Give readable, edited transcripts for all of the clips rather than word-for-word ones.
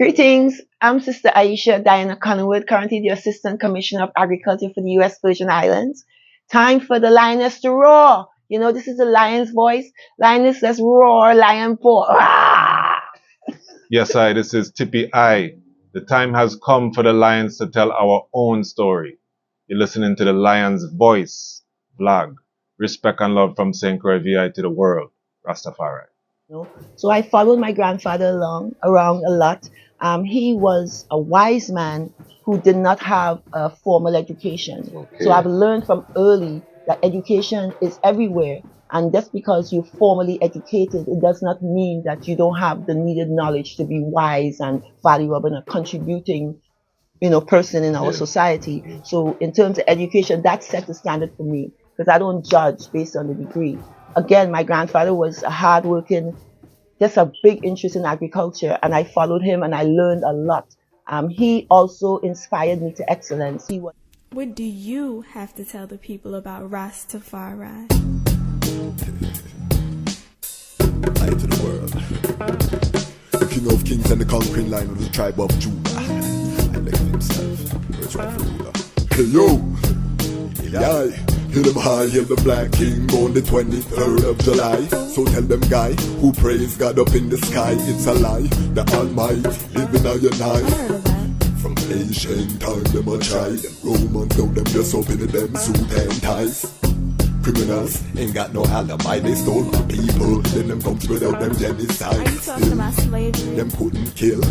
Greetings, I'm Sister Aisha Diana Conwood, currently the Assistant Commissioner of Agriculture for the U.S. Virgin Islands. Time for the lioness to roar. You know, this is the lion's voice. Lioness, let's roar, lion pour. Yes, this is Tippy I. The time has come for the lions to tell our own story. You're listening to the Lion's Voice vlog. Respect and love from St. Croix VI to the world. Rastafari. So I followed my grandfather around a lot. He was a wise man who did not have a formal education. Okay. So I've learned from early that education is everywhere. And just because you're formally educated, it does not mean that you don't have the needed knowledge to be wise and valuable and a contributing, person in our society. So in terms of education, that set the standard for me because I don't judge based on the degree. Again, my grandfather was a hardworking, just a big interest in agriculture, and I followed him and I learned a lot. He also inspired me to excellence. What do you have to tell the people about Ras Tafari? Light to the world. The king of kings and the conquering line of the tribe of Judah. Elected himself, virtual ruler. Hey yo, yeah. Hail them high, hail the black king on the 23rd of July. So tell them guy who praise God up in the sky, it's a lie. The Almighty living on your night. From ancient time them a try. Them Romans know them just open them suit and ties. Criminals ain't got no alibi, they stole my people. Then them come without them genocide. Are you talking about slavery? Them couldn't kill.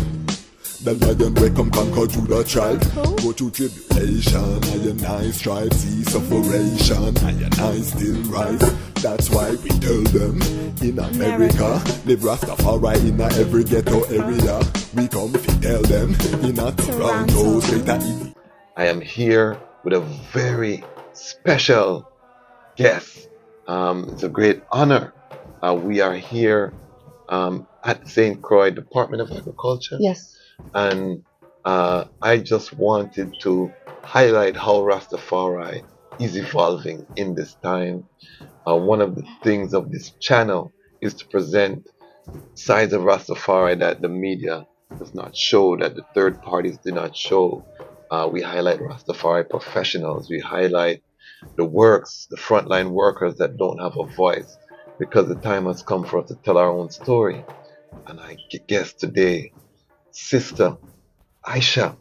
The lion will come conquer Judah tribe. Cool. Go through tribulation, and I strive, see sufferation, and I still rise. That's why we tell them in America, live Rastafari in every ghetto area. We come to tell them in a Toronto, straight at it. I am here with a very special guest. It's a great honor. We are here at St. Croix Department of Agriculture. Yes. And I just wanted to highlight how Rastafari is evolving in this time. One of the things of this channel is to present sides of Rastafari that the media does not show, that the third parties do not show. We highlight Rastafari professionals. We highlight the frontline workers that don't have a voice, because the time has come for us to tell our own story. And I guess today, Sister Aisha,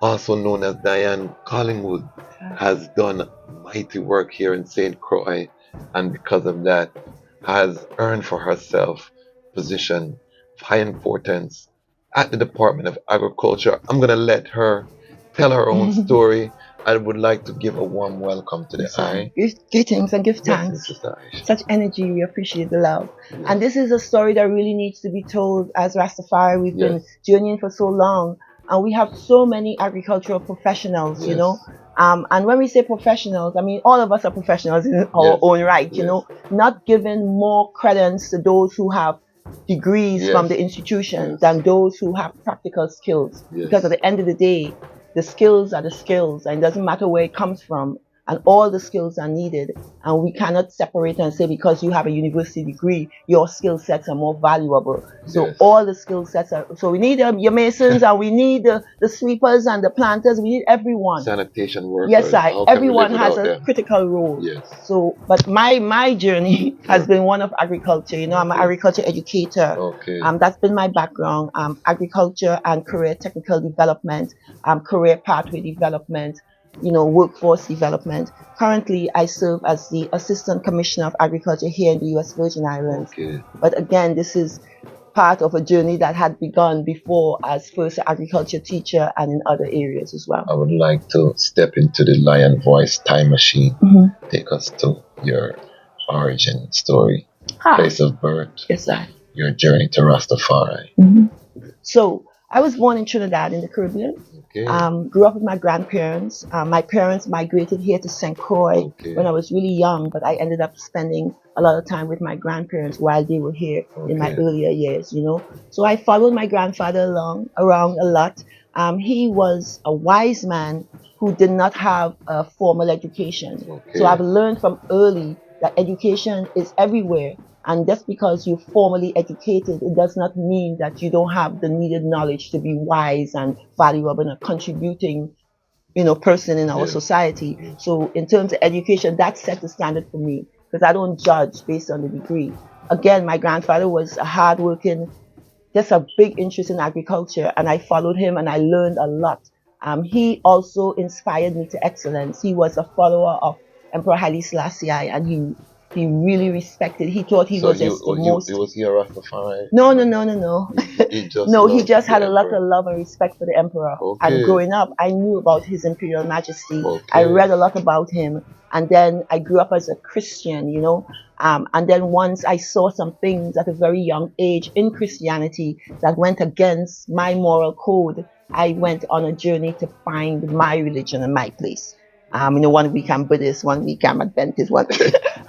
also known as Diane Collingwood, has done mighty work here in St. Croix, and because of that has earned for herself a position of high importance at the Department of Agriculture. I'm going to let her tell her own story. I would like to give a warm welcome to the eye. Greetings and give thanks. Yes, such energy, we appreciate the love. Yes. And this is a story that really needs to be told as Rastafari. We've been journeying for so long, and we have so many agricultural professionals, and when we say professionals, I mean all of us are professionals in our own right, not giving more credence to those who have degrees from the institution than those who have practical skills. Because at the end of the day, the skills are the skills, and it doesn't matter where it comes from, and all the skills are needed. And we cannot separate and say because you have a university degree, your skill sets are more valuable. So all the skill sets are, so we need your masons, and we need the sweepers and the planters, we need everyone. Sanitation workers. Yes, everyone has a critical role. Yes. So, but my journey has been one of agriculture. I'm an agriculture educator. Okay. That's been my background. Agriculture and career technical development, career pathway development, workforce development. Currently, I serve as the Assistant Commissioner of Agriculture here in the U.S. Virgin Islands. Okay. But again, this is part of a journey that had begun before as first an agriculture teacher and in other areas as well. I would like to step into the Lion Voice time machine. Take us to your origin story, place of birth, your journey to Rastafari. So, I was born in Trinidad in the Caribbean. Okay. Grew up with my grandparents. My parents migrated here to St. Croix when I was really young, but I ended up spending a lot of time with my grandparents while they were here in my earlier years, So I followed my grandfather around a lot. He was a wise man who did not have a formal education. So I've learned from early that education is everywhere. And just because you're formally educated, it does not mean that you don't have the needed knowledge to be wise and valuable and a contributing, person in our Yeah. society. So in terms of education, that set the standard for me because I don't judge based on the degree. Again, my grandfather was a hardworking, just a big interest in agriculture, and I followed him and I learned a lot. He also inspired me to excellence. He was a follower of Emperor Haile Selassie, and he really respected. He thought he So was he just the he most. was he a Rastafari? No, no, no, no, no. He just No, he loved just the had a lot of emperor. love and respect for the emperor. And Okay. growing up, I knew about His Imperial Majesty. I Okay. read a lot about him. And then I grew up as a Christian, and then once I saw some things at a very young age in Christianity that went against my moral code, I went on a journey to find my religion and my place. 1 week I'm Buddhist, 1 week I'm Adventist, one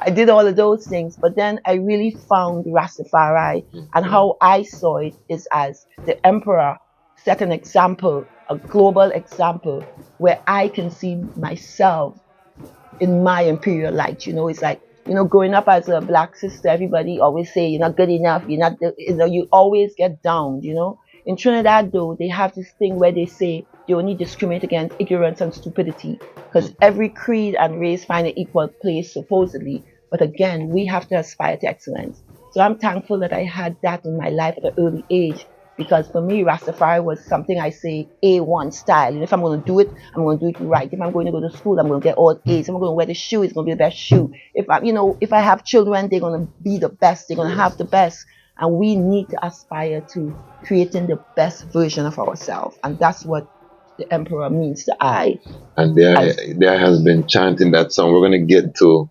I did all of those things, but then I really found Rastafari, and Okay. how I saw it is as the emperor set an example, a global example, where I can see myself in my imperial light. It's like, growing up as a black sister, everybody always say you're not good enough, you're not, you always get down. In Trinidad, though, they have this thing where they say they only discriminate against ignorance and stupidity because every creed and race find an equal place, supposedly. But again, we have to aspire to excellence. So I'm thankful that I had that in my life at an early age because for me, Rastafari was something I say A1 style. And if I'm going to do it, I'm going to do it right. If I'm going to go to school, I'm going to get all A's. If I'm going to wear the shoe, it's going to be the best shoe. If I have children, they're going to be the best. They're going to have the best. And we need to aspire to creating the best version of ourselves. And that's what the emperor means to I. And As there has been chanting that song. We're gonna get to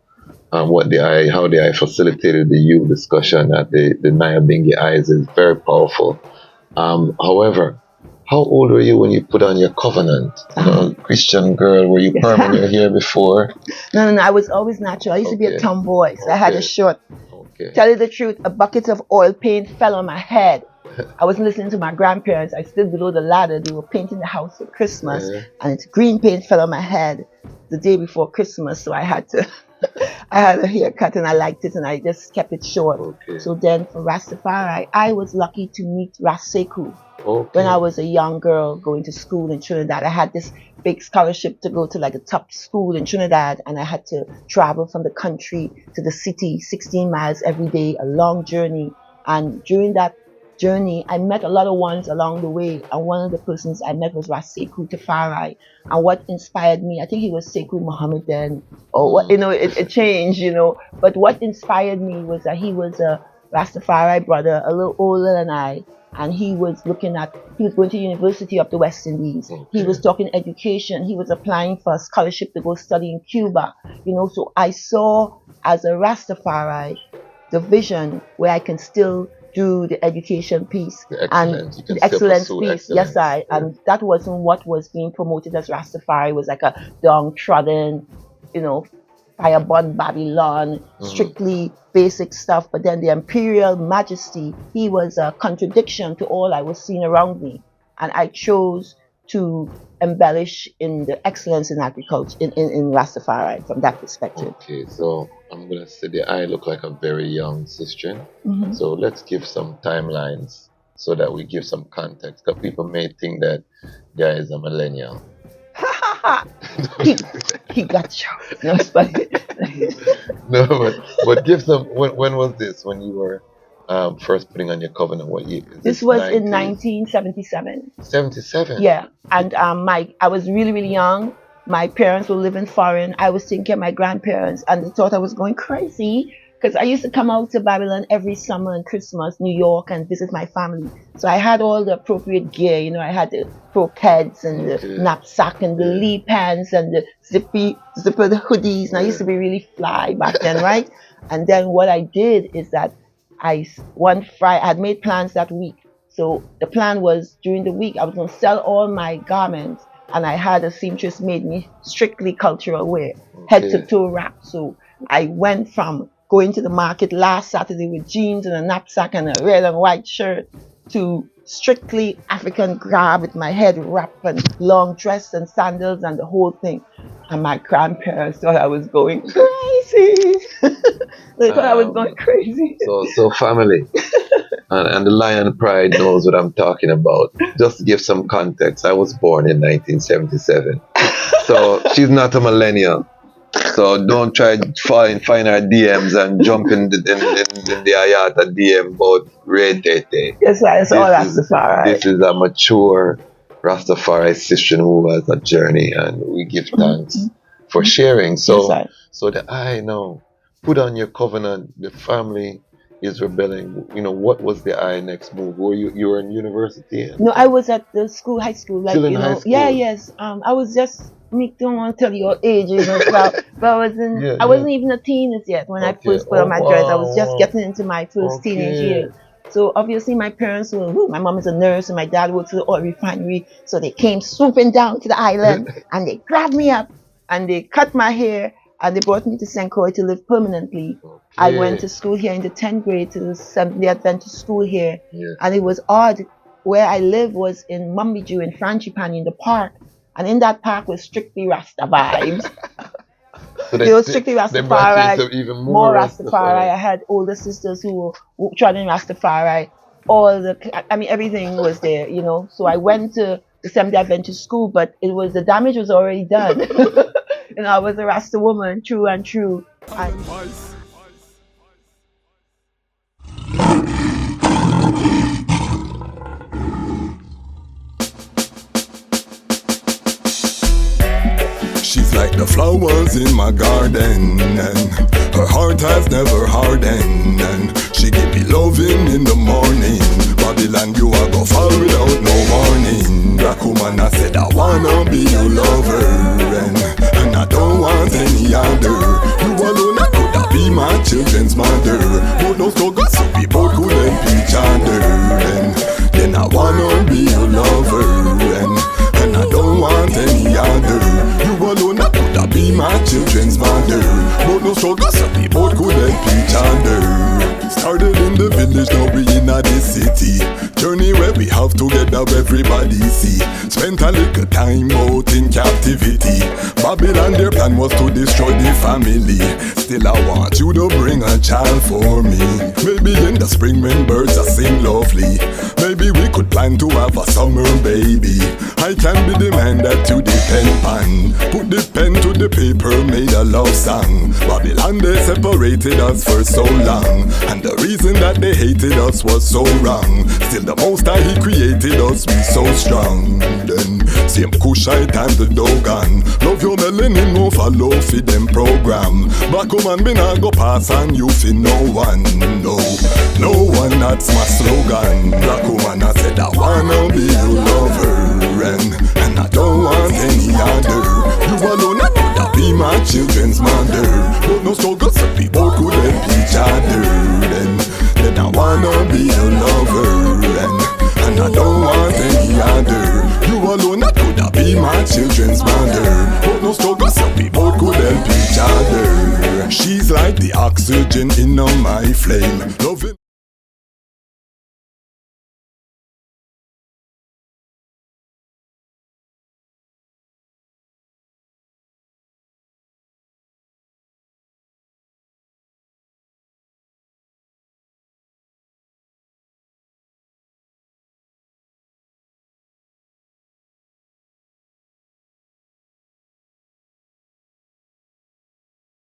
how the eye facilitated the youth discussion at the Nyabingi Eyes is very powerful. However, how old were you when you put on your covenant? Christian girl, were you perming your hair before? No. I was always natural. I used to be a Okay. tomboy. So I had a Okay. short. Okay. Tell you the truth, a bucket of oil paint fell on my head. I was listening to my grandparents. I stood below the ladder. They were painting the house for Christmas, and it's green paint fell on my head the day before Christmas. So I had to, I had a haircut, and I liked it, and I just kept it short. Okay. So then for Rastafari, I was lucky to meet Raseku. Okay. When I was a young girl going to school in Trinidad. I had this big scholarship to go to like a top school in Trinidad, and I had to travel from the country to the city 16 miles every day, a long journey. And during that journey, I met a lot of ones along the way, and one of the persons I met was Raseku Tafari. And what inspired me, I think he was Sekou Mohammedan, or what, it changed, But what inspired me was that he was a Rastafari brother, a little older than I, and he was going to University of the West Indies. Okay. He was talking education. He was applying for a scholarship to go study in Cuba. So I saw as a Rastafari the vision where I can still do the education piece and the excellence piece. Yes, and that wasn't what was being promoted as Rastafari. It was like a downtrodden, fireborn Babylon, strictly basic stuff. But then the Imperial Majesty, he was a contradiction to all I was seeing around me. And I chose to embellish in the excellence in agriculture, in Rastafari from that perspective. Okay, so I'm going to say the I look like a very young sister. Mm-hmm. So let's give some timelines so that we give some context. Because people may think that guy is a millennial. he got you. No, it's funny. No, but give some. When was this? When you were first putting on your covenant? What year? This was in 1977. 77. Yeah, and I was really, really young. My parents were living foreign. I was taking care of my grandparents, and they thought I was going crazy because I used to come out to Babylon every summer and Christmas, New York, and visit my family. So I had all the appropriate gear. I had the croquettes and the knapsack and the lee pants and the zipper the hoodies. And I used to be really fly back then, right? And then what I did is that one Friday, I had made plans that week. So the plan was during the week, I was going to sell all my garments, and I had a seamstress made me strictly cultural wear, head to toe wrap. So I went from going to the market last Saturday with jeans and a knapsack and a red and white shirt to strictly African grab with my head wrap and long dress and sandals and the whole thing. And my grandparents thought I was going crazy. crazy. They thought I was going crazy. So family, and the Lion Pride knows what I'm talking about. Just to give some context, I was born in 1977, so she's not a millennial. So don't try to find our DMs and jump in the Ayata DM about Red Tete. Yes, it's all Rastafari. This is a mature Rastafari sister who has a journey, and we give thanks for sharing. So, Yes, so that I know, put on your covenant. The family is rebelling. You know, what was the next move? Were you were in university? No, I was at the school, high school, like Still in you know. high school? Yeah, yes. I was just. Me don't want to tell you your age, you know, but I was in. Yeah, I wasn't even a teen as yet when I first put on my dress. I was just getting into my first teenage years. So obviously my parents were. My mom is a nurse and my dad works at the oil refinery. So they came swooping down to the island and they grabbed me up and they cut my hair and they brought me to St. Croix to live permanently. I went to school here in the 10th grade to the Seventh-day Adventist school here, and it was odd. Where I lived was in Mumbiju in Frangipani in the park. And in that park was strictly Rasta vibes. So they were strictly Rastafari, even more Rastafari. I had older sisters who were trotting Rastafari. Everything was there, you know. So I went to the Seventh-day Adventist school, but the damage was already done. You know, I was a Rasta woman, true and true. She's like the flowers in my garden, and her heart has never hardened, and she give me loving in the morning. Babylon, you are go far without no warning. Black woman, I said I wanna be your lover, and I don't want any other. You alone, I could be my children's mother. But no struggle, so we both could help each other, and then I wanna be your lover, and I don't want any other. You alone, I could be my children's mother. But no struggle, so we both could help each other. Started in the village, now we in the city. Journey where we have together, everybody see. Spent a little time out in captivity. Babylon, their plan was to destroy the family. Still I want you to bring a child for me. Maybe in the spring when birds are sing lovely. Maybe we could plan to have a summer baby. I can be the man that you depend on. Put the pen to the paper, made a love song. Babylon, they separated us for so long, and the reason that they hated us was so wrong. Still the most High, he created us, we so strong. Then same Kushite and the Dogon. Love your melanin, no follow for them program. Black woman, me not go pass on you for no one. No one, that's my slogan. Black woman, I said I wanna be your lover, and I don't want any other. You alone, I could be my children's mother. But no struggle, so people could help each other. Then I wanna be your lover, and I don't want any other. You alone, I could be my children's mother. But no struggle, so people could help each other. She's like the oxygen in my flame.